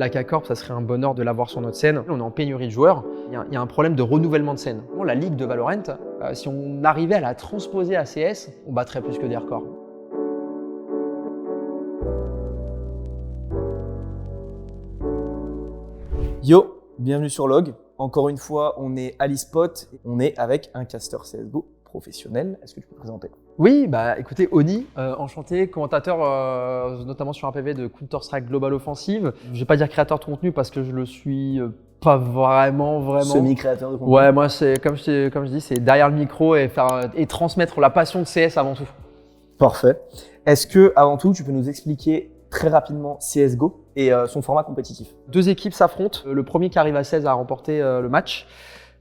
L'AK Corp, ça serait un bonheur de l'avoir sur notre scène. On est en pénurie de joueurs. Il y a un problème de renouvellement de scène. Bon, la ligue de Valorant, si on arrivait à la transposer à CS, on battrait plus que des records. Yo, bienvenue sur Log. Encore une fois, on est à l'eSpot. On est avec un caster CSGO professionnel. Est-ce que tu peux te présenter? Oui, écoutez, Oni, enchanté, commentateur notamment sur un PV de Counter-Strike Global Offensive. Je vais pas dire créateur de contenu parce que je le suis pas vraiment. Semi-créateur de contenu. Ouais, moi c'est comme je dis, c'est derrière le micro et transmettre la passion de CS avant tout. Parfait. Est-ce que avant tout, tu peux nous expliquer très rapidement CSGO et son format compétitif? Deux équipes s'affrontent. Le premier qui arrive à 16 a remporté le match.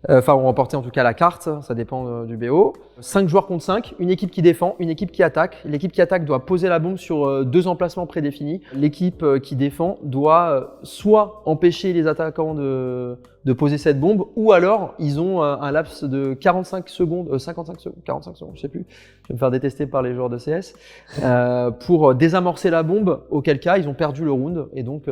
Enfin, ont remporté en tout cas la carte, ça dépend du BO. 5 joueurs contre 5, une équipe qui défend, une équipe qui attaque. L'équipe qui attaque doit poser la bombe sur 2 emplacements prédéfinis. L'équipe qui défend doit soit empêcher les attaquants de poser cette bombe, ou alors ils ont un laps de 55 secondes, je sais plus, je vais me faire détester par les joueurs de CS, pour désamorcer la bombe, auquel cas ils ont perdu le round, et donc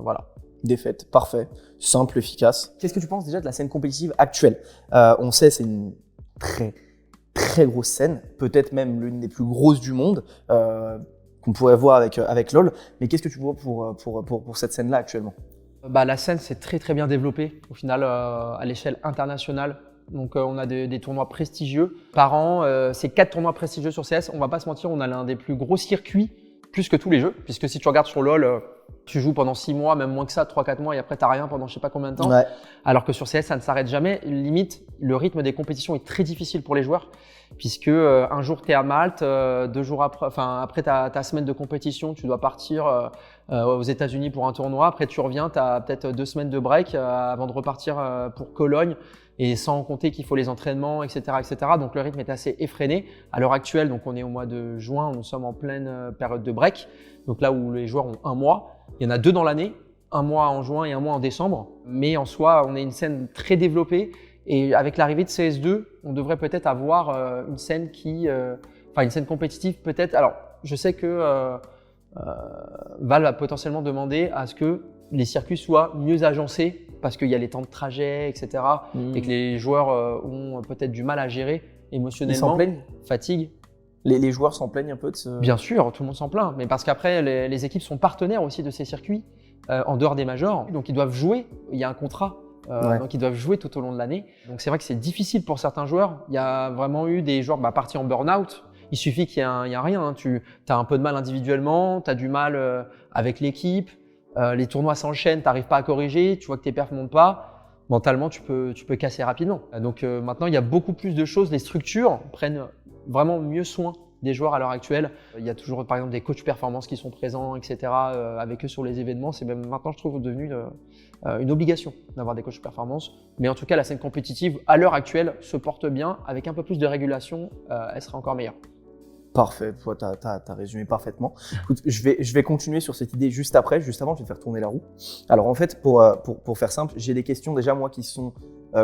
voilà. Défaite, parfait, simple, efficace. Qu'est-ce que tu penses déjà de la scène compétitive actuelle? On sait c'est une très grosse scène, peut-être même l'une des plus grosses du monde qu'on pourrait voir avec LoL. Mais qu'est-ce que tu vois pour cette scène-là actuellement? La scène s'est très bien développée au final à l'échelle internationale. Donc on a des tournois prestigieux. Par an, c'est 4 tournois prestigieux sur CS. On va pas se mentir, on a l'un des plus gros circuits, plus que tous les jeux. Puisque si tu regardes sur LoL, tu joues pendant 6 mois, même moins que ça, 3-4 mois, et après, tu n'as rien pendant je sais pas combien de temps. Ouais. Alors que sur CS, ça ne s'arrête jamais. Limite, le rythme des compétitions est très difficile pour les joueurs, puisque un jour, tu es à Malte, 2 jours après ta semaine de compétition, tu dois partir aux États-Unis pour un tournoi. Après, tu reviens, tu as peut-être 2 semaines de break avant de repartir pour Cologne. Et sans compter qu'il faut les entraînements, etc., etc. Donc le rythme est assez effréné. À l'heure actuelle, donc on est au mois de juin, nous sommes en pleine période de break. Donc là où les joueurs ont 1 mois, il y en a 2 dans l'année, 1 mois en juin et 1 mois en décembre. Mais en soi, on est une scène très développée. Et avec l'arrivée de CS2, on devrait peut-être avoir une scène une scène compétitive peut-être. Alors, je sais que Valve va potentiellement demander à ce que les circuits soient mieux agencés parce qu'il y a les temps de trajet, etc. Et que les joueurs ont peut-être du mal à gérer émotionnellement. Ils s'en plaignent? Fatigue. Les joueurs s'en plaignent un peu de ce… Bien sûr, tout le monde s'en plaint. Mais parce qu'après, les équipes sont partenaires aussi de ces circuits en dehors des majors. Donc ils doivent jouer, il y a un contrat. Donc ils doivent jouer tout au long de l'année. Donc c'est vrai que c'est difficile pour certains joueurs. Il y a vraiment eu des joueurs partis en burn-out. Il suffit qu'il y ait rien. Hein. Tu as un peu de mal individuellement, tu as du mal avec l'équipe. Les tournois s'enchaînent, tu n'arrives pas à corriger, tu vois que tes perfs ne montent pas. Mentalement, tu peux casser rapidement. Donc maintenant, il y a beaucoup plus de choses. Les structures prennent vraiment mieux soin des joueurs à l'heure actuelle. Il y a toujours, par exemple, des coachs performance qui sont présents, etc. Avec eux sur les événements. C'est même maintenant, je trouve, devenu une obligation d'avoir des coachs performance. Mais en tout cas, la scène compétitive, à l'heure actuelle, se porte bien. Avec un peu plus de régulation, elle serait encore meilleure. Parfait, toi tu as résumé parfaitement. Écoute, je vais continuer sur cette idée juste après, juste avant, je vais te faire tourner la roue. Alors en fait, pour faire simple, j'ai des questions déjà moi qui sont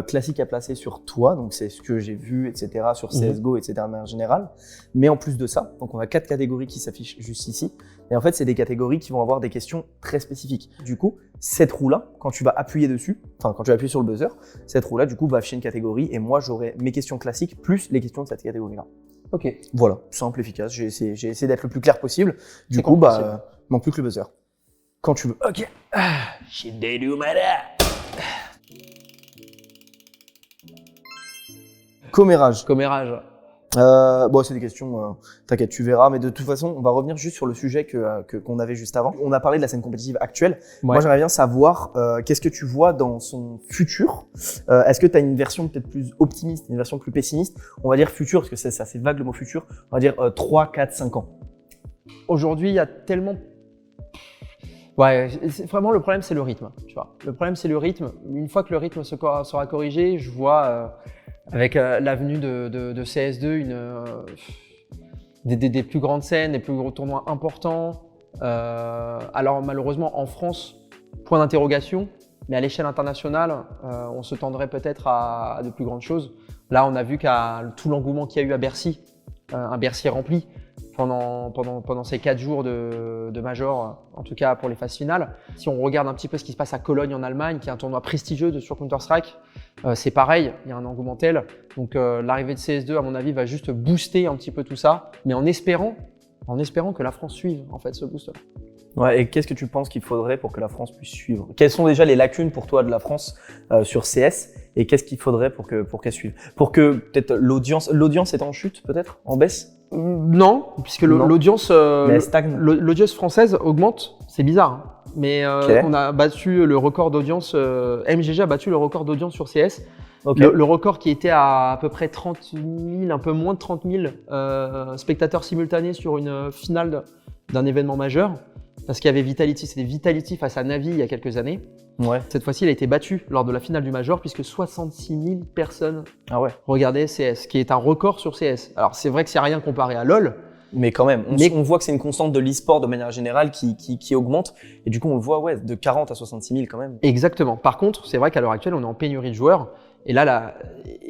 classiques à placer sur toi, donc c'est ce que j'ai vu, etc., sur CSGO, etc., de manière générale. Mais en plus de ça, donc on a 4 catégories qui s'affichent juste ici. Et en fait, c'est des catégories qui vont avoir des questions très spécifiques. Du coup, cette roue-là, quand tu vas appuyer dessus, enfin quand tu vas appuyer sur le buzzer, cette roue-là, du coup, va afficher une catégorie et moi, j'aurai mes questions classiques plus les questions de cette catégorie-là. Ok. Voilà, simple, efficace. J'ai essayé d'être le plus clair possible. Du coup, manque plus que le buzzer. Quand tu veux. Ok. Commérage. Commérage. C'est des questions, t'inquiète, tu verras. Mais de toute façon, on va revenir juste sur le sujet qu'on avait juste avant. On a parlé de la scène compétitive actuelle. Ouais. Moi, j'aimerais bien savoir qu'est-ce que tu vois dans son futur. Est-ce que tu as une version peut-être plus optimiste, une version plus pessimiste? On va dire futur, parce que c'est assez vague le mot futur. On va dire 3, 4, 5 ans. Aujourd'hui, il y a tellement… Ouais, vraiment le problème, c'est le rythme. Tu vois. Le problème, c'est le rythme. Une fois que le rythme sera corrigé, je vois… avec l'avenue de CS2, des plus grandes scènes, des plus gros tournois importants. Alors malheureusement en France, point d'interrogation, mais à l'échelle internationale, on se tendrait peut-être à de plus grandes choses. Là, on a vu qu'à tout l'engouement qu'il y a eu à Bercy, un Bercy rempli, pendant ces 4 jours de major, en tout cas pour les phases finales. Si on regarde un petit peu ce qui se passe à Cologne en Allemagne, qui est un tournoi prestigieux sur Counter-Strike, c'est pareil, il y a un engouement tel. Donc l'arrivée de CS2, à mon avis, va juste booster un petit peu tout ça, mais en espérant que la France suive en fait ce boost-là. Ouais, et qu'est-ce que tu penses qu'il faudrait pour que la France puisse suivre? Quelles sont déjà les lacunes pour toi de la France sur CS et qu'est-ce qu'il faudrait pour qu'elle suive? Pour que peut-être l'audience est en chute, peut-être, en baisse? Non, puisque l'audience française augmente, c'est bizarre. Hein. Mais on a battu le record d'audience, MGG a battu le record d'audience sur CS. Okay. Le record qui était à peu près 30 000, un peu moins de 30 000 spectateurs simultanés sur une finale d'un événement majeur. Parce qu'il y avait Vitality, c'était Vitality face à Navi il y a quelques années. Ouais. Cette fois-ci, il a été battu lors de la finale du Major puisque 66 000 personnes regardaient CS, qui est un record sur CS. Alors c'est vrai que c'est rien comparé à LoL. Mais quand même, on voit que c'est une constante de l'e-sport de manière générale qui augmente. Et du coup, on le voit de 40 à 66 000 quand même. Exactement. Par contre, c'est vrai qu'à l'heure actuelle, on est en pénurie de joueurs. Et là,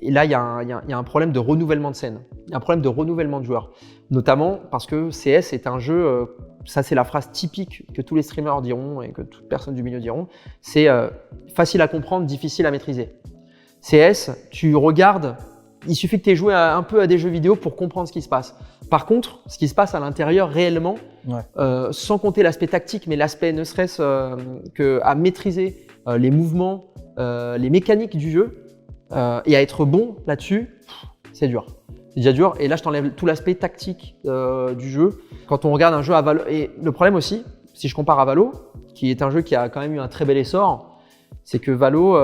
il y a un problème de renouvellement de scène. Il y a un problème de renouvellement de joueurs. Notamment parce que CS est un jeu, ça c'est la phrase typique que tous les streamers diront et que toute personne du milieu diront, c'est facile à comprendre, difficile à maîtriser. CS, tu regardes, il suffit que tu aies joué un peu à des jeux vidéo pour comprendre ce qui se passe. Par contre, ce qui se passe à l'intérieur réellement, sans compter l'aspect tactique, mais l'aspect ne serait-ce qu'à maîtriser les mouvements, les mécaniques du jeu et à être bon là-dessus, c'est dur. C'est déjà dur. Et là, je t'enlève tout l'aspect tactique du jeu. Quand on regarde un jeu à Valo, et le problème aussi, si je compare à Valo, qui est un jeu qui a quand même eu un très bel essor, c'est que Valo,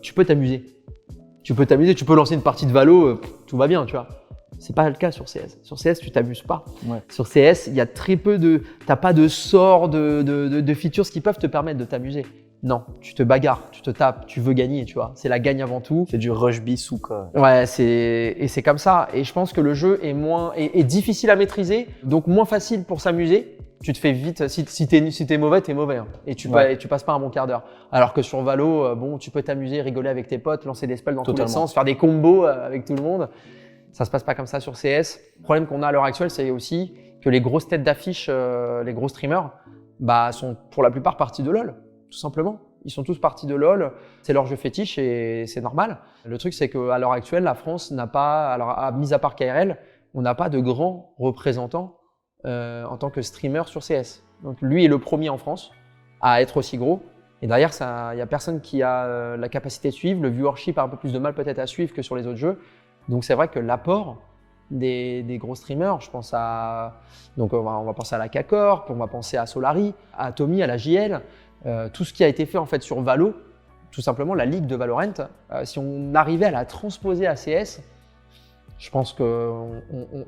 tu peux t'amuser. Tu peux lancer une partie de Valo, tout va bien, tu vois. C'est pas le cas sur CS. Sur CS, tu t'amuses pas. Ouais. Sur CS, il y a très peu t'as pas de sorts, de features qui peuvent te permettre de t'amuser. Non, tu te bagarres, tu te tapes, tu veux gagner, tu vois. C'est la gagne avant tout. C'est du rush bisou, quoi. Ouais, c'est comme ça. Et je pense que le jeu est difficile à maîtriser, donc moins facile pour s'amuser. Tu te fais vite, si t'es mauvais, t'es mauvais. Hein. Et tu passes pas un bon quart d'heure. Alors que sur Valo, bon, tu peux t'amuser, rigoler avec tes potes, lancer des spells dans tous les sens, faire des combos avec tout le monde. Ça se passe pas comme ça sur CS. Le problème qu'on a à l'heure actuelle, c'est aussi que les grosses têtes d'affiche, les gros streamers, sont pour la plupart partis de LoL. Tout simplement. Ils sont tous partis de LoL, c'est leur jeu fétiche et c'est normal. Le truc, c'est qu'à l'heure actuelle, la France n'a pas, alors mis à part KRL, on n'a pas de grands représentants en tant que streamer sur CS. Donc lui est le premier en France à être aussi gros. Et derrière, il n'y a personne qui a la capacité de suivre. Le viewership a un peu plus de mal peut-être à suivre que sur les autres jeux. Donc c'est vrai que l'apport des gros streamers, je pense à… Donc on va penser à la K-Corp, on va penser à Solari, à Tommy, à la JL. Tout ce qui a été fait en fait sur Valo, tout simplement la ligue de Valorant, si on arrivait à la transposer à CS, je pense qu'on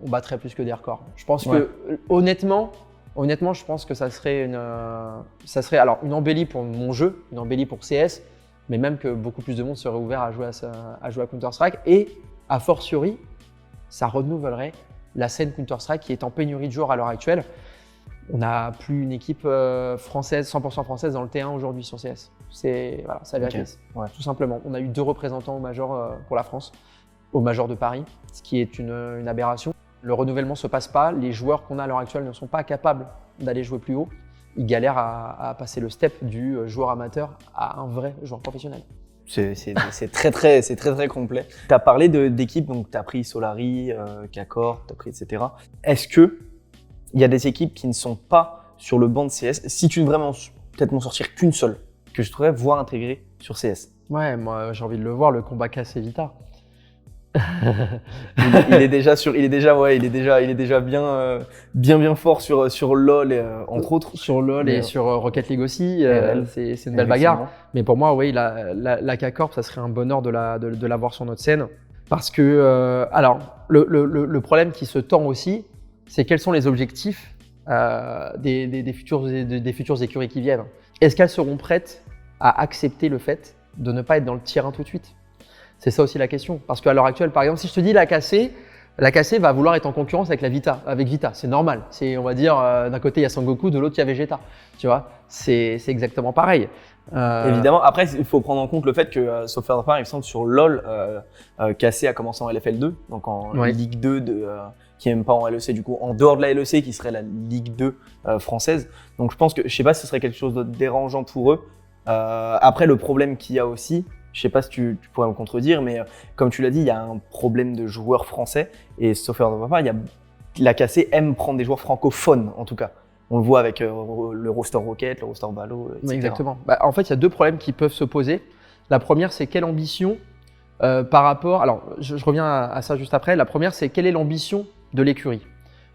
battrait plus que des records. Je pense que honnêtement, je pense que ça serait une embellie pour mon jeu, une embellie pour CS, mais même que beaucoup plus de monde serait ouvert à jouer à Counter-Strike et a fortiori, ça renouvellerait la scène Counter-Strike qui est en pénurie de joueurs à l'heure actuelle. On n'a plus une équipe française, 100% française dans le T1 aujourd'hui sur CS. C'est la vérité, tout simplement. On a eu 2 représentants au Major pour la France, au Major de Paris, ce qui est une aberration. Le renouvellement ne se passe pas, les joueurs qu'on a à l'heure actuelle ne sont pas capables d'aller jouer plus haut. Ils galèrent à passer le step du joueur amateur à un vrai joueur professionnel. C'est très complet. Tu as parlé d'équipes, donc tu as pris Solari, K-Corp, tu as pris etc. Est-ce que il y a des équipes qui ne sont pas sur le banc de CS, si tu veux vraiment peut-être m'en sortir qu'une seule, que je devrais voir intégrer sur CS? Ouais, moi j'ai envie de le voir, le combat KC Vita. il est déjà bien fort sur LoL entre autres. Sur LoL et sur Rocket League aussi, c'est une belle bagarre. Mais pour moi, oui, la K-Corp, ça serait un bonheur de l'avoir sur notre scène. Parce que, alors, le problème qui se tend aussi, c'est quels sont les objectifs des futures écuries qui viennent. Est-ce qu'elles seront prêtes à accepter le fait de ne pas être dans le tier 1 tout de suite? C'est ça aussi la question. Parce qu'à l'heure actuelle, par exemple, si je te dis la KC va vouloir être en concurrence avec Vita. C'est normal. On va dire, d'un côté il y a Sangoku, de l'autre il y a Vegeta. Tu vois, c'est exactement pareil. Évidemment. Après, il faut prendre en compte le fait que, sauf erreur, il me semble sur LoL, KC a commencé en LFL2, donc en Ligue 2 qui est même pas en LEC du coup, en dehors de la LEC qui serait la Ligue 2 française. Donc je pense que, je sais pas si ce serait quelque chose de dérangeant pour eux. Après, le problème qu'il y a aussi, je sais pas si tu pourrais me contredire, mais comme tu l'as dit, il y a un problème de joueurs français. Et sauf erreur de ma part, l'AKC aime prendre des joueurs francophones, en tout cas. On le voit avec le roster Rocket, le roster Valo, etc. Exactement. En fait, il y a deux problèmes qui peuvent se poser. La première, c'est quelle ambition par rapport… Alors, je reviens à ça juste après. La première, c'est quelle est l'ambition de l'écurie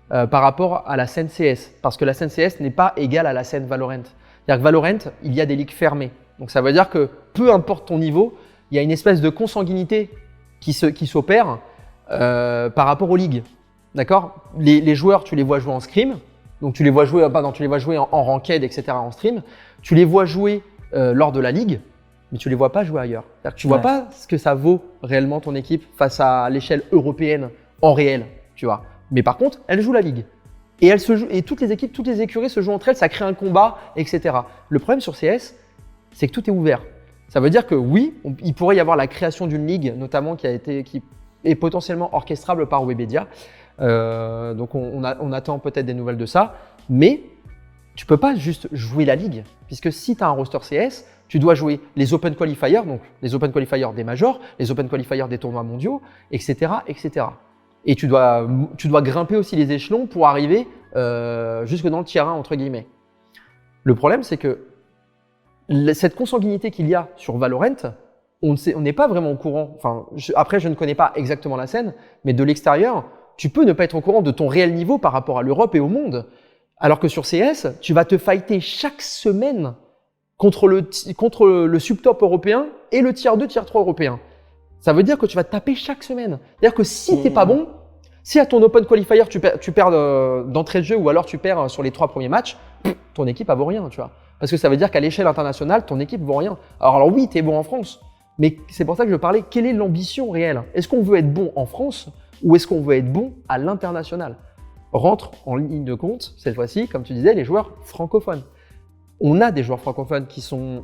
par rapport à la scène CS. Parce que la scène CS n'est pas égale à la scène Valorant. C'est-à-dire que Valorant, il y a des ligues fermées. Donc ça veut dire que peu importe ton niveau, il y a une espèce de consanguinité qui s'opère par rapport aux ligues. D'accord ? Les joueurs, tu les vois jouer en scrim. Donc tu les vois jouer, en ranked, etc. en stream. Tu les vois jouer lors de la ligue, mais tu les vois pas jouer ailleurs. C'est-à-dire que tu vois pas ce que ça vaut réellement ton équipe face à l'échelle européenne en réel, tu vois. Mais par contre, elle joue la ligue. Et toutes les équipes, toutes les écuries se jouent entre elles, ça crée un combat, etc. Le problème sur CS, c'est que tout est ouvert. Ça veut dire que oui, il pourrait y avoir la création d'une ligue, notamment qui est potentiellement orchestrable par Webedia. Donc on attend peut-être des nouvelles de ça, mais tu peux pas juste jouer la ligue, puisque si tu as un roster CS, tu dois jouer les Open Qualifiers, donc les Open Qualifiers des majors, les Open Qualifiers des tournois mondiaux, etc., etc. Et tu dois grimper aussi les échelons pour arriver jusque dans le tier 1, entre guillemets. Le problème, c'est que cette consanguinité qu'il y a sur Valorant, on n'est pas vraiment au courant. Enfin, après, je ne connais pas exactement la scène, mais de l'extérieur, tu peux ne pas être au courant de ton réel niveau par rapport à l'Europe et au monde. Alors que sur CS, tu vas te fighter chaque semaine contre le subtop européen et le tier 2, tier 3 européen. Ça veut dire que tu vas te taper chaque semaine. C'est-à-dire que si t'es pas bon, si à ton Open Qualifier tu perds d'entrée de jeu ou alors tu perds sur les 3 premiers matchs, ton équipe elle vaut rien, tu vois. Parce que ça veut dire qu'à l'échelle internationale, ton équipe vaut rien. Alors oui, t'es bon en France, mais c'est pour ça que je parlais, quelle est l'ambition réelle ? Est-ce qu'on veut être bon en France ou est-ce qu'on veut être bon à l'international ? Rentre en ligne de compte, cette fois-ci, comme tu disais, les joueurs francophones. On a des joueurs francophones qui sont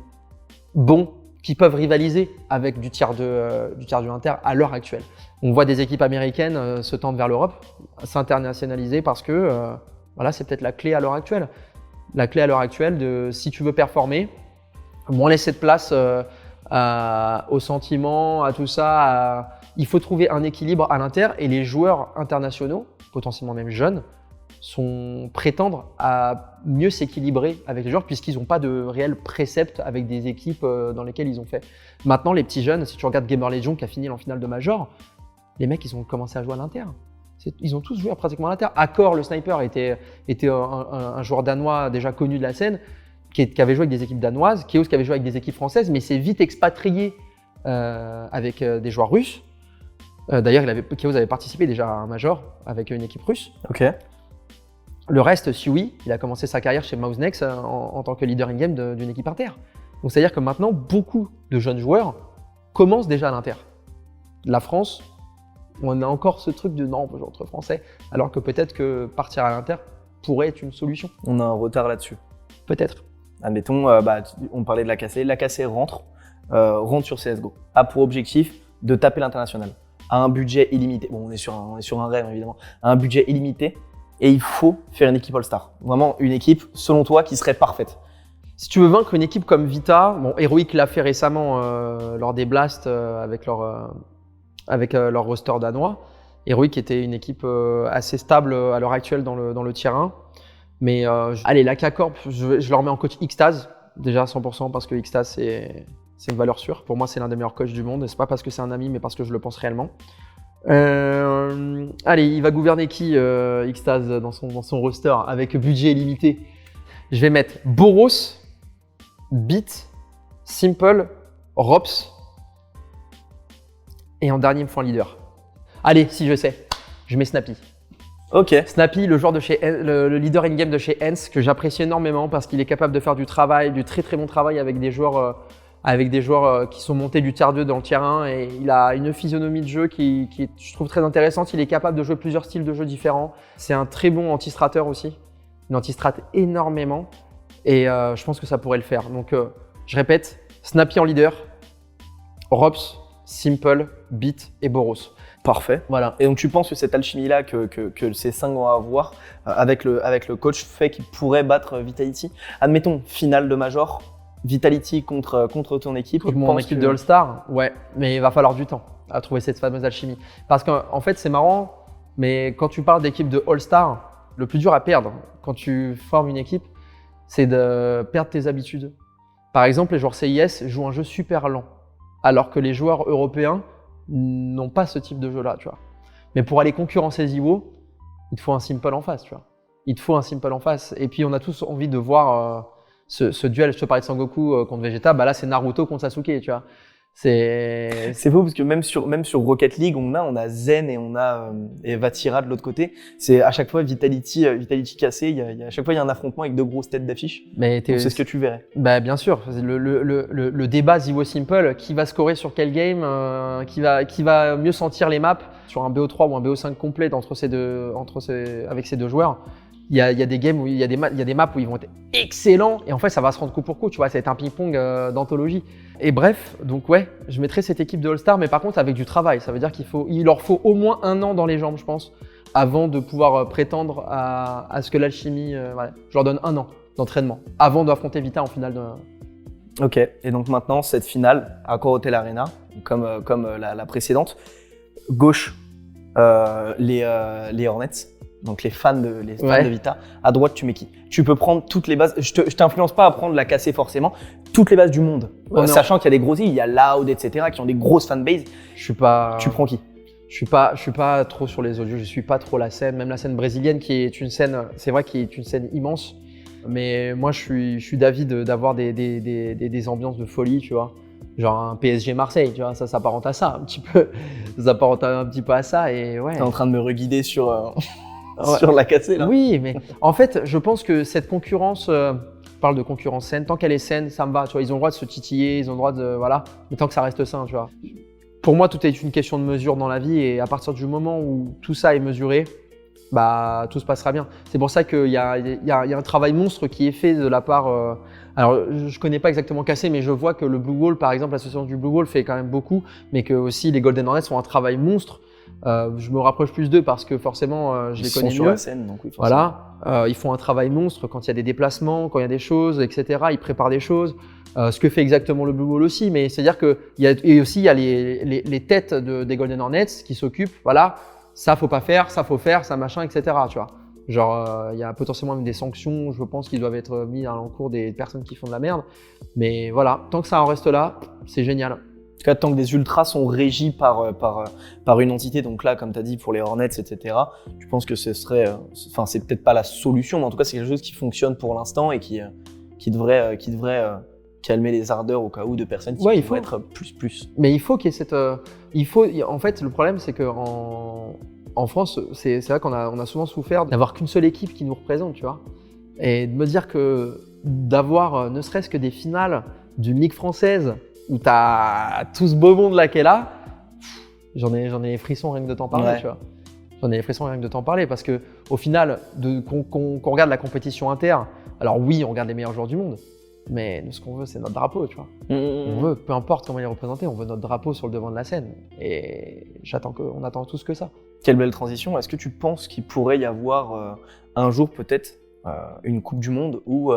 bons, qui peuvent rivaliser avec du tiers 2 inter à l'heure actuelle. On voit des équipes américaines se tendre vers l'Europe, s'internationaliser parce que voilà, c'est peut-être la clé à l'heure actuelle. La clé à l'heure actuelle, si tu veux performer, moins laisser de place au sentiment, à tout ça. Il faut trouver un équilibre à l'inter et les joueurs internationaux, potentiellement même jeunes, prétendent à mieux s'équilibrer avec les joueurs puisqu'ils n'ont pas de réel précepte avec des équipes dans lesquelles ils ont fait. Maintenant, les petits jeunes, si tu regardes Gamer Legion qui a fini en finale de Major, les mecs, ils ont commencé à jouer à l'inter. Ils ont tous joué pratiquement à l'inter. Accor, le sniper, était un joueur danois déjà connu de la scène qui avait joué avec des équipes danoises, Chaos qui avait joué avec des équipes françaises, mais s'est vite expatrié avec des joueurs russes. D'ailleurs, Chaos avait participé déjà à un Major avec une équipe russe. Ok. Le reste, Sui, il a commencé sa carrière chez Mousenex en tant que leader in-game d'une équipe inter. Donc c'est-à-dire que maintenant, beaucoup de jeunes joueurs commencent déjà à l'inter. La France, on a encore ce truc de non, je entre français, alors que peut-être que partir à l'inter pourrait être une solution. On a un retard là-dessus. Peut-être. Admettons, on parlait de l'AKC. L'AKC rentre sur CSGO. A pour objectif de taper l'international. À un budget illimité. Bon, on est sur un rêve évidemment. À un budget illimité. Et il faut faire une équipe All-Star. Vraiment une équipe, selon toi, qui serait parfaite. Si tu veux vaincre une équipe comme Vita, bon, Heroic l'a fait récemment lors des Blasts avec leur roster danois. Heroic était une équipe assez stable à l'heure actuelle dans le tier 1. Mais allez, la K-Corp, je leur mets en coach Xtaz, déjà à 100%, parce que Xtaz, c'est une valeur sûre. Pour moi, c'est l'un des meilleurs coachs du monde. Et c'est pas parce que c'est un ami, mais parce que je le pense réellement. Allez, il va gouverner qui Xtaz dans son roster avec budget illimité? Je vais mettre Boros, Beat, Simple, Rops et en dernier, il me faut un leader. Allez, si je sais, je mets Snappy. Ok. Snappy, le joueur le leader in-game de chez Hens, que j'apprécie énormément parce qu'il est capable de faire du très très bon travail avec des joueurs qui sont montés du tier 2 dans le tier 1 et il a une physionomie de jeu qui est, je trouve, très intéressante. Il est capable de jouer plusieurs styles de jeu différents. C'est un très bon anti-strateur aussi. Il anti-strate énormément et je pense que ça pourrait le faire. Donc je répète, Snappy en leader, Rops, Simple, Beat et Boros. Parfait. Voilà. Et donc tu penses que cette alchimie-là que ces 5 vont avoir avec le coach fait qu'ils pourraient battre Vitality? Admettons, finale de Major, Vitality contre ton équipe. Contre mon équipe de All-Star, ouais, mais il va falloir du temps à trouver cette fameuse alchimie. Parce qu'en fait, c'est marrant, mais quand tu parles d'équipe de All-Star, le plus dur à perdre quand tu formes une équipe, c'est de perdre tes habitudes. Par exemple, les joueurs CIS jouent un jeu super lent, alors que les joueurs européens n'ont pas ce type de jeu-là, tu vois. Mais pour aller concurrencer Ziwo, il te faut un simple en face, tu vois. Il te faut un simple en face. Et puis, on a tous envie de voir ce duel. Je te parlais de Sangoku contre Vegeta, bah là, c'est Naruto contre Sasuke, tu vois. C'est faux parce que même sur Rocket League, on a Zen et on a et Vatira de l'autre côté. C'est à chaque fois Vitality cassé. À chaque fois il y a un affrontement avec 2 grosses têtes d'affiche. Mais c'est ce que tu verrais. Bah bien sûr, le débat Ziwo Simple, qui va scorer sur quel game, qui va mieux sentir les maps sur un BO3 ou un BO5 complet avec ces deux joueurs. Il y a des games où il y a des maps où ils vont être excellents et en fait ça va se rendre coup pour coup, tu vois, ça va être un ping-pong d'anthologie. Et bref, donc ouais, je mettrai cette équipe de All-Star, mais par contre avec du travail. Ça veut dire qu'il leur faut au moins 1 an dans les jambes, je pense, avant de pouvoir prétendre à ce que l'alchimie, voilà. Je leur donne 1 an d'entraînement avant d'affronter Vita en finale de... Ok, et donc maintenant cette finale à Core Hotel Arena, comme la précédente, gauche les Hornets. Donc les fans de Vita, à droite tu mets qui? Tu peux prendre toutes les bases, je t'influence pas à prendre la cassée forcément, toutes les bases du monde, sachant qu'il y a des grosses îles, il y a Loud, etc. qui ont des grosses fanbases. Tu prends qui? Je suis pas trop sur les audios, je suis pas trop la scène, même la scène brésilienne qui est une scène, c'est vrai qui est une scène immense, mais moi je suis d'avis d'avoir des ambiances de folie, tu vois. Genre un PSG Marseille, tu vois, ça s'apparente à ça un petit peu, ça s'apparente un petit peu à ça et ouais. T'es en train de me reguider sur sur la cassée là. Oui, mais en fait, je pense que cette concurrence, je parle de concurrence saine, tant qu'elle est saine, ça me va, tu vois, ils ont le droit de se titiller, ils ont le droit de, voilà, mais tant que ça reste sain, tu vois. Pour moi, tout est une question de mesure dans la vie et à partir du moment où tout ça est mesuré, bah tout se passera bien. C'est pour ça qu'il y a un travail monstre qui est fait de la part, alors je connais pas exactement Cassé, mais je vois que le Blue Wall, par exemple, l'association du Blue Wall fait quand même beaucoup, mais que aussi les Golden Hornets font un travail monstre. Je me rapproche plus d'eux parce que forcément je les connais mieux. Sur la scène, donc oui, voilà, ils font un travail monstre quand il y a des déplacements, quand il y a des choses, etc. Ils préparent des choses. Ce que fait exactement le Blue Wall aussi, mais c'est-à-dire que il y a les têtes des Golden Hornets qui s'occupent. Voilà, ça faut pas faire, ça faut faire, ça machin, etc. Tu vois. Genre il y a potentiellement même des sanctions, je pense, qui doivent être mises à l'encontre des personnes qui font de la merde. Mais voilà, tant que ça en reste là, c'est génial. En tout cas, tant que des ultras sont régis par une entité, donc là, comme tu as dit, pour les Hornets, etc., tu penses que ce serait, enfin, c'est peut-être pas la solution, mais en tout cas, c'est quelque chose qui fonctionne pour l'instant et qui devrait calmer les ardeurs au cas où de personnes qui vont être plus. Mais il faut qu'il y ait cette, en fait, le problème, c'est que en France, c'est vrai qu'on a souvent souffert d'avoir qu'une seule équipe qui nous représente, tu vois, et de me dire que d'avoir ne serait-ce que des finales d'une ligue française où tu as tout ce beau monde là qui est là, j'en ai les frissons rien que de t'en parler, tu vois. J'en ai les frissons rien que de t'en parler parce que au final, qu'on regarde la compétition inter, alors oui, on regarde les meilleurs joueurs du monde, mais nous, ce qu'on veut, c'est notre drapeau, tu vois. On veut, peu importe comment il est représenté, on veut notre drapeau sur le devant de la scène. Et on attend tous que ça. Quelle belle transition. Est-ce que tu penses qu'il pourrait y avoir un jour peut-être une Coupe du Monde où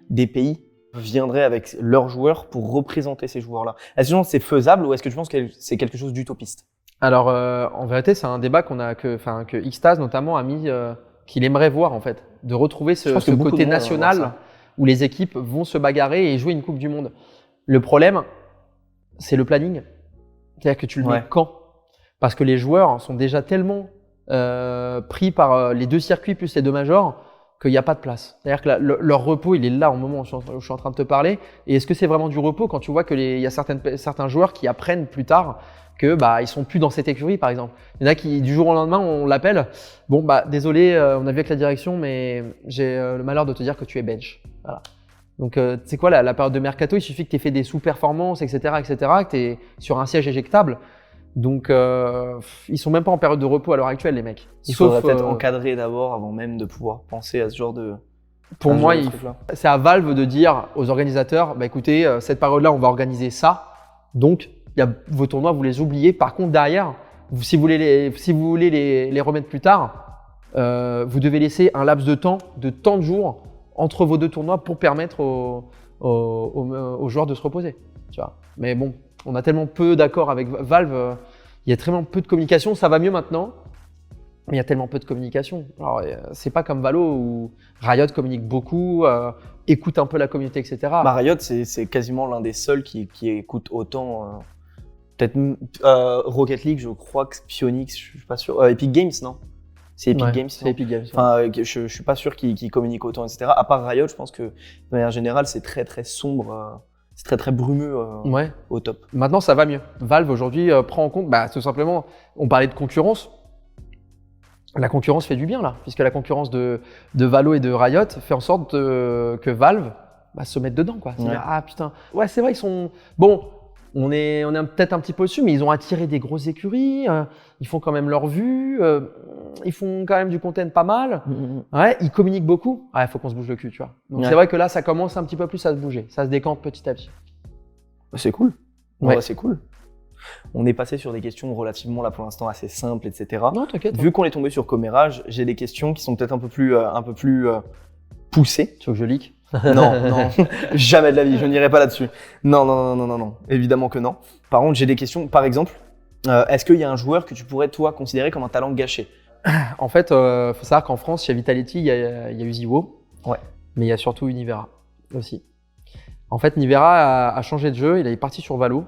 des pays viendraient avec leurs joueurs pour représenter ces joueurs-là? Est-ce que c'est faisable ou est-ce que tu penses que c'est quelque chose d'utopiste? Alors, en vérité, c'est un débat que Xtaz notamment a mis, qu'il aimerait voir en fait, de retrouver ce côté national où les équipes vont se bagarrer et jouer une Coupe du Monde. Le problème, c'est le planning. C'est-à-dire que tu le mets quand? Parce que les joueurs sont déjà tellement pris par les 2 circuits plus les 2 majors qu'il n'y a pas de place. C'est-à-dire que leur repos, il est là au moment où je suis en train de te parler. Et est-ce que c'est vraiment du repos quand tu vois qu'il y a certains joueurs qui apprennent plus tard que ils sont plus dans cette écurie, par exemple. Il y en a qui, du jour au lendemain, on l'appelle. Bon, désolé, on a vu avec la direction, mais j'ai le malheur de te dire que tu es bench. Voilà. Donc, tu sais quoi, la période de mercato, il suffit que tu aies fait des sous-performances, etc., que tu es sur un siège éjectable. Donc, ils sont même pas en période de repos à l'heure actuelle, les mecs. Il faudrait peut-être encadrer d'abord avant même de pouvoir penser à ce genre de. Pour moi, c'est à Valve de dire aux organisateurs, écoutez, cette période-là, on va organiser ça. Donc, vos tournois, vous les oubliez. Par contre, derrière, si vous voulez les remettre plus tard, vous devez laisser un laps de temps de jours entre vos deux tournois pour permettre aux joueurs de se reposer. Tu vois. Mais bon, on a tellement peu d'accords avec Valve, il y a tellement peu de communication, ça va mieux maintenant, mais il y a tellement peu de communication. Alors, c'est pas comme Valo où Riot communique beaucoup, écoute un peu la communauté, etc. Bah, Riot, c'est quasiment l'un des seuls qui écoute autant. Peut-être Rocket League, je crois que Pionix, je suis pas sûr. Epic Games, non? C'est Epic Games. C'est Epic Games. Enfin, je suis pas sûr qu'ils communiquent autant, etc. À part Riot, je pense que de manière générale, c'est très très sombre, c'est très très brumeux au top. Maintenant, ça va mieux. Valve aujourd'hui prend en compte, tout simplement, on parlait de concurrence. La concurrence fait du bien là, puisque la concurrence de Valo et de Riot fait en sorte que Valve se mette dedans, quoi. Ouais. Ah putain, ouais, c'est vrai, ils sont bon. On est peut-être un petit peu dessus, mais ils ont attiré des grosses écuries. Ils font quand même leur vue. Ils font quand même du content pas mal. Ouais, ils communiquent beaucoup. Ouais, faut qu'on se bouge le cul, tu vois. Donc c'est vrai que là, ça commence un petit peu plus à se bouger. Ça se décante petit à petit. C'est cool. Ouais, c'est cool. On est passé sur des questions relativement, là pour l'instant, assez simples, etc. Non, t'inquiète. Vu qu'on est tombé sur commérage, j'ai des questions qui sont peut-être un peu plus poussées. Tu veux que je leak? Non, jamais de la vie, je n'irai pas là-dessus. Non, évidemment que non. Par contre, j'ai des questions. Par exemple, est-ce qu'il y a un joueur que tu pourrais, toi, considérer comme un talent gâché? En fait, faut savoir qu'en France, chez Vitality, il y a eu Ziwo. Ouais. Mais il y a surtout eu Nivera aussi. En fait, Nivera a changé de jeu. Il est parti sur Valo.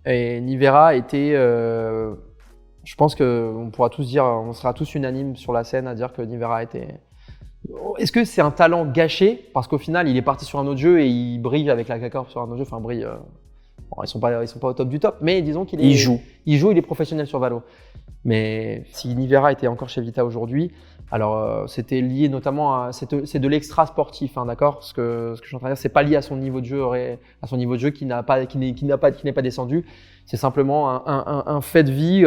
Et Nivera était, je pense qu'on pourra tous dire, on sera tous unanimes sur la scène à dire que Nivera était. Est-ce que c'est un talent gâché parce qu'au final il est parti sur un autre jeu et il brille avec la K-Corp sur un autre jeu, enfin brille. Bon, ils sont pas au top du top, mais disons qu'il joue, il est professionnel sur Valo. Mais si Nivera était encore chez Vita aujourd'hui, alors c'était lié notamment à c'est de l'extra sportif, hein, d'accord. Ce que je suis en train de dire, c'est pas lié à son niveau de jeu, qui n'est pas descendu. C'est simplement un fait de vie,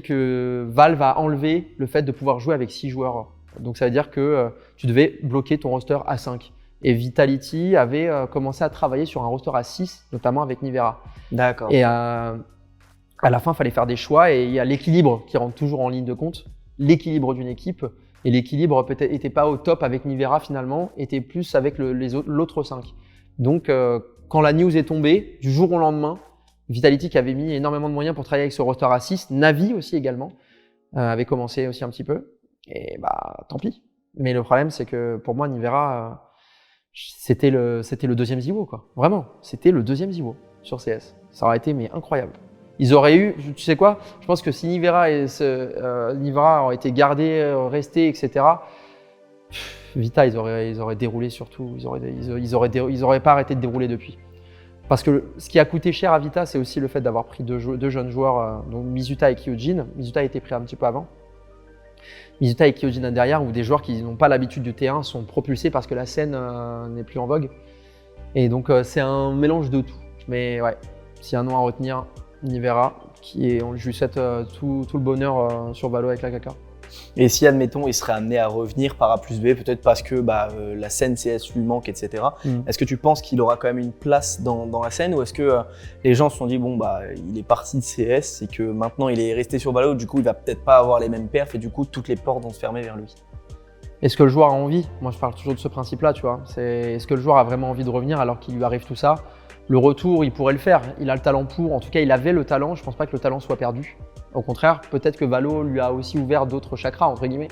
que Valve a enlevé le fait de pouvoir jouer avec 6 joueurs. Donc ça veut dire que tu devais bloquer ton roster à 5. Et Vitality avait commencé à travailler sur un roster à 6, notamment avec Nivera. D'accord. Et à la fin, il fallait faire des choix et il y a l'équilibre qui rentre toujours en ligne de compte. L'équilibre d'une équipe. Et l'équilibre peut-être n'était pas au top avec Nivera finalement, était plus avec l'autre 5. Donc quand la news est tombée, du jour au lendemain, Vitality qui avait mis énormément de moyens pour travailler avec ce roster à 6, Navi aussi également, avait commencé aussi un petit peu. Et tant pis. Mais le problème, c'est que pour moi, Nivera, c'était le deuxième Ziwo, quoi. Vraiment, c'était le deuxième Ziwo sur CS. Ça aurait été incroyable. Ils auraient eu, tu sais quoi? Je pense que si Nivera aurait été gardé, resté, etc. Vita, ils auraient déroulé surtout. Ils auraient pas arrêté de dérouler depuis. Parce que ce qui a coûté cher à Vita, c'est aussi le fait d'avoir pris deux jeunes joueurs, donc Mizuta et Kyojin. Mizuta a été pris un petit peu avant. Mizuta et Kyojin derrière, où des joueurs qui n'ont pas l'habitude du T1 sont propulsés parce que la scène n'est plus en vogue. Et donc c'est un mélange de tout. Mais ouais, s'il y a un nom à retenir, Nivera, je lui souhaite tout le bonheur sur Valo avec la KK. Et si, admettons, il serait amené à revenir par A+B, peut-être parce que la scène CS lui manque, etc. Est-ce que tu penses qu'il aura quand même une place dans la scène, ou est-ce que les gens se sont dit, il est parti de CS et que maintenant il est resté sur Valo, du coup il va peut-être pas avoir les mêmes perfs et du coup toutes les portes vont se fermer vers lui? Est-ce que le joueur a envie? Moi je parle toujours de ce principe-là, tu vois. Est-ce que le joueur a vraiment envie de revenir alors qu'il lui arrive tout ça? Le retour, il pourrait le faire. Il a le talent pour. En tout cas, il avait le talent. Je pense pas que le talent soit perdu. Au contraire, peut-être que Valo lui a aussi ouvert d'autres chakras, entre guillemets.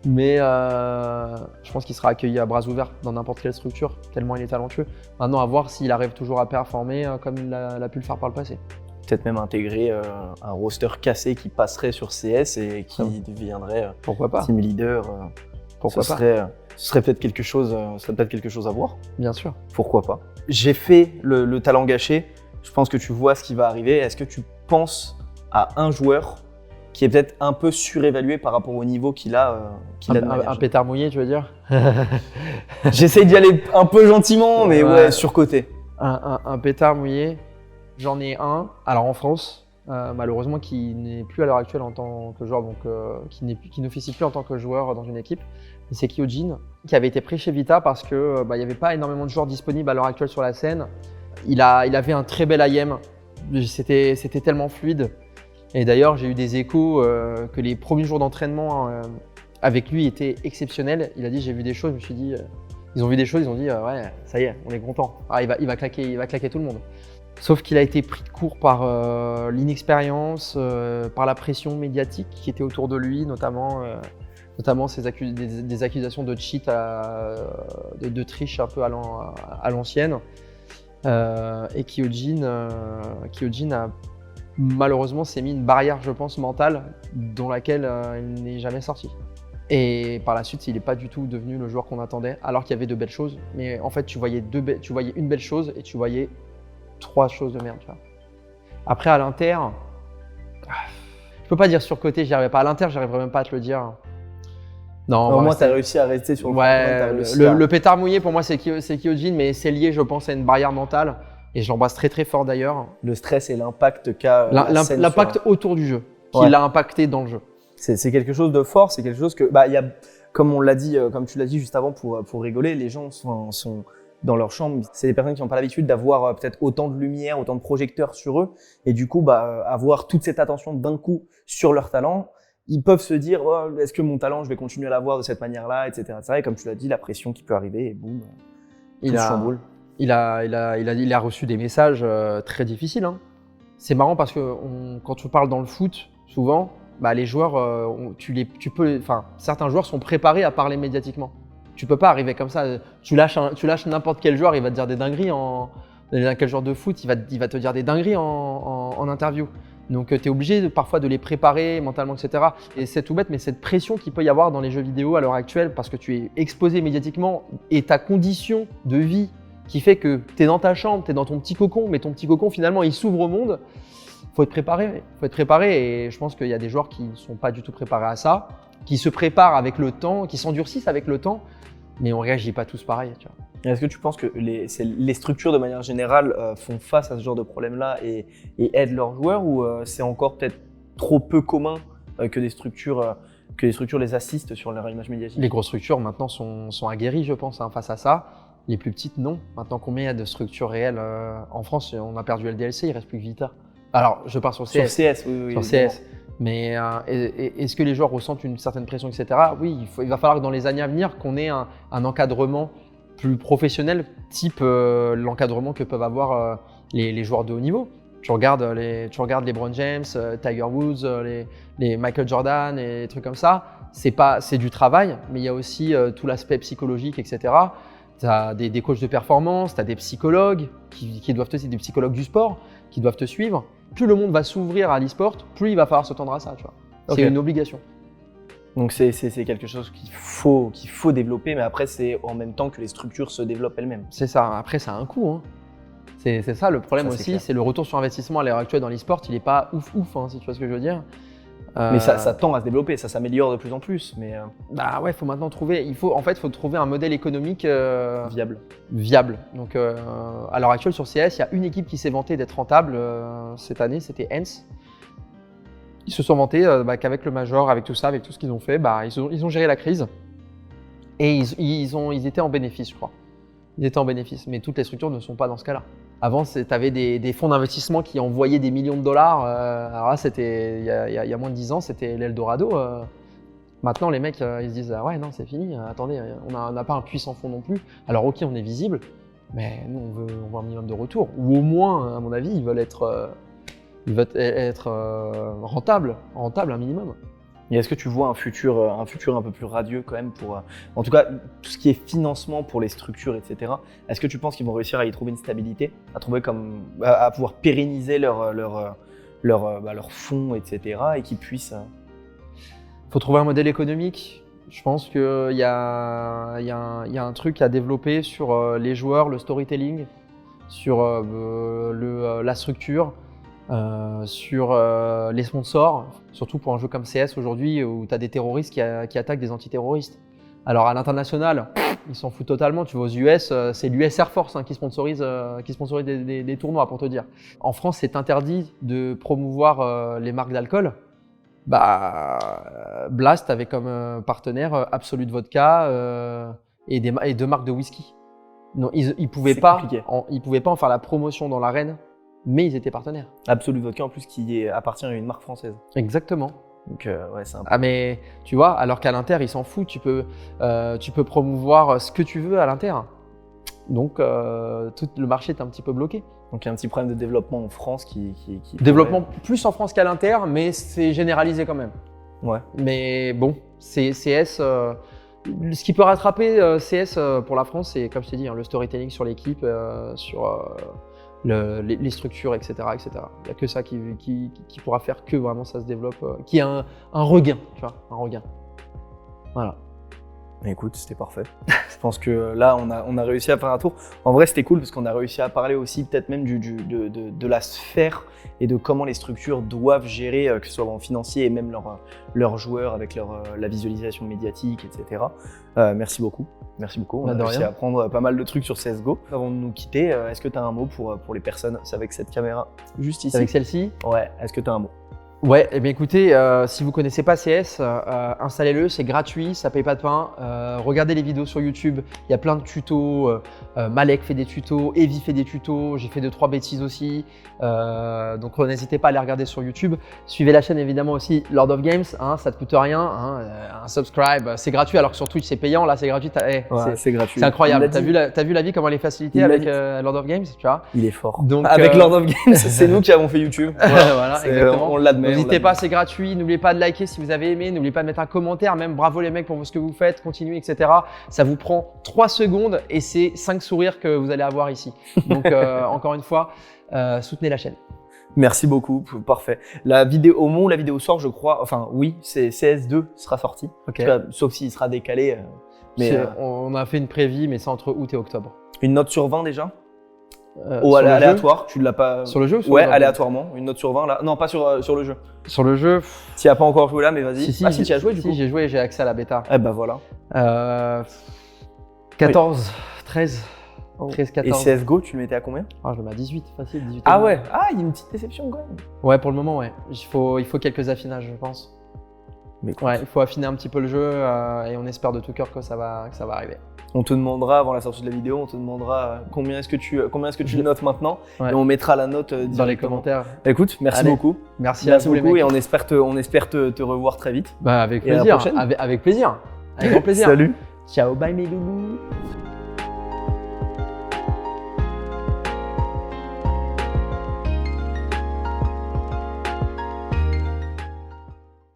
Mais je pense qu'il sera accueilli à bras ouverts dans n'importe quelle structure, tellement il est talentueux. Maintenant, à voir s'il arrive toujours à performer comme il a pu le faire par le passé. Peut-être même intégrer un roster cassé qui passerait sur CS et qui deviendrait pourquoi pas team leader. Pourquoi pas Ce serait peut-être quelque chose à voir. Bien sûr. Pourquoi pas. J'ai fait le talent gâché. Je pense que tu vois ce qui va arriver. Est-ce que tu penses à un joueur qui est peut-être un peu surévalué par rapport au niveau qu'il a un pétard mouillé, tu veux dire? J'essaye d'y aller un peu gentiment, mais ouais, surcoté. Un pétard mouillé, j'en ai un. Alors en France, malheureusement, qui n'est plus à l'heure actuelle en tant que joueur, donc qui n'officie plus en tant que joueur dans une équipe. C'est Kyojin, qui avait été pris chez Vita parce que il n'y avait pas énormément de joueurs disponibles à l'heure actuelle sur la scène. Il avait un très bel IM, c'était tellement fluide. Et d'ailleurs, j'ai eu des échos que les premiers jours d'entraînement avec lui étaient exceptionnels. Il a dit, j'ai vu des choses, je me suis dit, ils ont vu des choses, ils ont dit, ouais, ça y est, on est content. Ah, il va claquer tout le monde. Sauf qu'il a été pris de court par l'inexpérience, par la pression médiatique qui était autour de lui, notamment des accusations de cheat, de triche un peu à l'ancienne. Et Kyojin a malheureusement s'est mis une barrière, je pense, mentale dont laquelle il n'est jamais sorti. Et par la suite, il n'est pas du tout devenu le joueur qu'on attendait, alors qu'il y avait de belles choses. Mais en fait, tu voyais une belle chose et tu voyais 3 choses de merde. Tu vois. Après, à l'Inter, je peux pas dire surcoté, j'y arriverai pas. À l'Inter, j'arriverai même pas à te le dire. Non, au moins, tu as réussi à rester sur le point. Le pétard mouillé, pour moi, c'est Kyojin, mais c'est lié, je pense, à une barrière mentale. Et je l'embrasse très très fort d'ailleurs. Le stress et l'impact qu'a l'impact autour du jeu, qui l'a impacté dans le jeu. C'est quelque chose de fort, c'est quelque chose que, y a, comme on l'a dit, comme tu l'as dit juste avant pour rigoler, les gens sont dans leur chambre. C'est des personnes qui n'ont pas l'habitude d'avoir peut-être autant de lumière, autant de projecteurs sur eux. Et du coup, avoir toute cette attention d'un coup sur leur talent, ils peuvent se dire, oh, est-ce que mon talent, je vais continuer à l'avoir de cette manière-là, etc. Et comme tu l'as dit, la pression qui peut arriver et boum, tout se chamboule. Il a reçu des messages très difficiles. Hein. C'est marrant parce que quand tu parles dans le foot, souvent, les joueurs, certains joueurs sont préparés à parler médiatiquement. Tu peux pas arriver comme ça. Tu lâches n'importe quel joueur, il va te dire des dingueries quel joueur de foot, il va te dire des dingueries en interview. Donc tu es obligé parfois de les préparer mentalement, etc. Et c'est tout bête, mais cette pression qu'il peut y avoir dans les jeux vidéo à l'heure actuelle, parce que tu es exposé médiatiquement et ta condition de vie qui fait que tu es dans ta chambre, tu es dans ton petit cocon, mais ton petit cocon finalement il s'ouvre au monde. Faut être préparé et je pense qu'il y a des joueurs qui ne sont pas du tout préparés à ça, qui se préparent avec le temps, qui s'endurcissent avec le temps, mais on ne réagit pas tous pareil. Tu vois. Est-ce que tu penses que les structures de manière générale font face à ce genre de problème-là et aident leurs joueurs, ou c'est encore peut-être trop peu commun que des structures les assistent sur leur image médiatique? Les grosses structures maintenant sont aguerries, je pense, face à ça. Les plus petites, non. Maintenant, combien il y a de structures réelles en France? On a perdu LDLC, il ne reste plus que Vita. Alors, je pars sur CS. Sur CS, oui. Sur CS. Mais est-ce que les joueurs ressentent une certaine pression, etc. Oui, il va falloir que dans les années à venir, qu'on ait un encadrement plus professionnel, type l'encadrement que peuvent avoir les joueurs de haut niveau. Tu regardes les LeBron James, Tiger Woods, les Michael Jordan et des trucs comme ça. C'est du travail, mais il y a aussi tout l'aspect psychologique, etc. Tu as des coachs de performance, tu as des psychologues qui doivent des psychologues du sport qui doivent te suivre. Plus le monde va s'ouvrir à l'e-sport, plus il va falloir se tendre à ça. Tu vois. Okay. C'est une obligation. Donc c'est quelque chose qu'il faut développer, mais après c'est en même temps que les structures se développent elles-mêmes. C'est ça. Après, ça a un coût. Hein. C'est ça le problème aussi, c'est le retour sur investissement à l'heure actuelle dans l'e-sport, il n'est pas ouf, hein, si tu vois ce que je veux dire. Mais ça tend à se développer, ça s'améliore de plus en plus. Mais ouais, il faut maintenant trouver, faut trouver un modèle économique viable. Donc à l'heure actuelle sur CS, il y a une équipe qui s'est vantée d'être rentable cette année, c'était Hens. Ils se sont vantés qu'avec le Major, avec tout ça, avec tout ce qu'ils ont fait, ils ont géré la crise et ils étaient en bénéfice, je crois. Ils étaient en bénéfice, mais toutes les structures ne sont pas dans ce cas-là. Avant, tu avais des fonds d'investissement qui envoyaient des millions de dollars. Alors là, c'était il y a moins de 10 ans, c'était l'Eldorado. Maintenant, les mecs, ils se disent ouais, non, c'est fini. Attendez, on n'a pas un puissant fonds non plus. Alors ok, on est visible, mais nous, on veut un minimum de retour. Ou au moins, à mon avis, ils veulent être rentables un minimum. Et est-ce que tu vois un futur un peu plus radieux quand même pour, en tout cas, tout ce qui est financement pour les structures, etc. Est-ce que tu penses qu'ils vont réussir à y trouver une stabilité, à pouvoir pérenniser leur fonds, etc. et qu'ils puissent… Faut trouver un modèle économique. Je pense qu'il y a un truc à développer sur les joueurs, le storytelling, sur la structure. Sur les sponsors, surtout pour un jeu comme CS aujourd'hui où tu as des terroristes qui attaquent des antiterroristes. Alors à l'international, ils s'en foutent totalement. Tu vas aux US, c'est l'US Air Force qui sponsorise des tournois pour te dire. En France, c'est interdit de promouvoir les marques d'alcool. Blast avait comme partenaire Absolut Vodka et 2 marques de whisky. Non, ils pouvaient pas en faire la promotion dans l'arène. mais ils étaient partenaires. Absolut Vodka en plus qui appartient à une marque française. Exactement. Donc ouais, c'est un peu... Ah mais tu vois, alors qu'à l'Inter, ils s'en foutent, tu peux promouvoir ce que tu veux à l'Inter. Donc tout le marché est un petit peu bloqué. Donc il y a un petit problème de développement en France qui Développement plus en France qu'à l'Inter, mais c'est généralisé quand même. Ouais. Mais bon, c'est CS. Ce qui peut rattraper CS pour la France, c'est comme je t'ai dit, hein, le storytelling sur l'équipe, sur les structures, etc., etc. Il n'y a que ça qui pourra faire que vraiment ça se développe, qu'il y ait un regain, tu vois, un regain. Voilà. Écoute, c'était parfait. Je pense que là, on a réussi à faire un tour. En vrai, c'était cool parce qu'on a réussi à parler aussi peut-être même de la sphère et de comment les structures doivent gérer, que ce soit en financier et même leurs joueurs avec la visualisation médiatique, etc. Merci beaucoup. Merci beaucoup. On a réussi à apprendre pas mal de trucs sur CSGO. Avant de nous quitter, est-ce que tu as un mot pour les personnes? C'est avec cette caméra, juste ici. Avec celle-ci? Ouais, est-ce que tu as un mot? Ouais, eh bien écoutez, si vous ne connaissez pas CS, installez-le, c'est gratuit, ça paye pas de pain. Regardez les vidéos sur YouTube, il y a plein de tutos. Malek fait des tutos, Evie fait des tutos, j'ai fait 2-3 bêtises aussi. Donc n'hésitez pas à les regarder sur YouTube. Suivez la chaîne évidemment aussi Lord of Games, hein, ça ne te coûte rien. Hein, un subscribe, c'est gratuit alors que sur Twitch c'est payant, là c'est gratuit. Ouais, c'est gratuit. C'est incroyable. T'as vu la vie, comment elle est facilitée avec Lord of Games, tu vois? Il est fort. Donc, avec Lord of Games, c'est nous qui avons fait YouTube. Voilà, exactement. On l'admet. N'hésitez pas, c'est gratuit. N'oubliez pas de liker si vous avez aimé. N'oubliez pas de mettre un commentaire. Même bravo les mecs pour ce que vous faites. Continuez, etc. Ça vous prend 3 secondes et c'est 5 sourires que vous allez avoir ici. Donc, encore une fois, soutenez la chaîne. Merci beaucoup, parfait. La vidéo, au moment où la vidéo sort, je crois, enfin oui, c'est CS2 sera sorti. Okay. Sauf s'il sera décalé. Mais on a fait une prévie, mais c'est entre août et octobre. Une note sur 20 déjà? Ou aléatoire, tu l'as pas. Sur le jeu ou sur ouais, aléatoirement, une note sur 20 là. Non, pas sur le jeu. Sur le jeu. Tu n'as pas encore joué là, mais vas-y. Si tu as joué du coup. Si, j'ai joué, j'ai accès à la bêta. Eh ben voilà. 14, 13. 13, 14. Et CSGO, tu le mettais à combien? Je le mets à 18, facile. 18 ah ouais, il y a une petite déception quand même. Ouais, pour le moment, ouais. Il faut quelques affinages, je pense. Mais écoute, ouais, il faut affiner un petit peu le jeu et on espère de tout cœur que ça va arriver. On te demandera avant la sortie de la vidéo, on te demandera combien est-ce que tu le notes maintenant, ouais. Et on mettra la note dans les commentaires. Écoute, merci beaucoup. Merci à vous les mecs. Et on espère te revoir très vite. Avec plaisir. Avec plaisir. Avec grand plaisir. Salut. Ciao, bye mes loulous.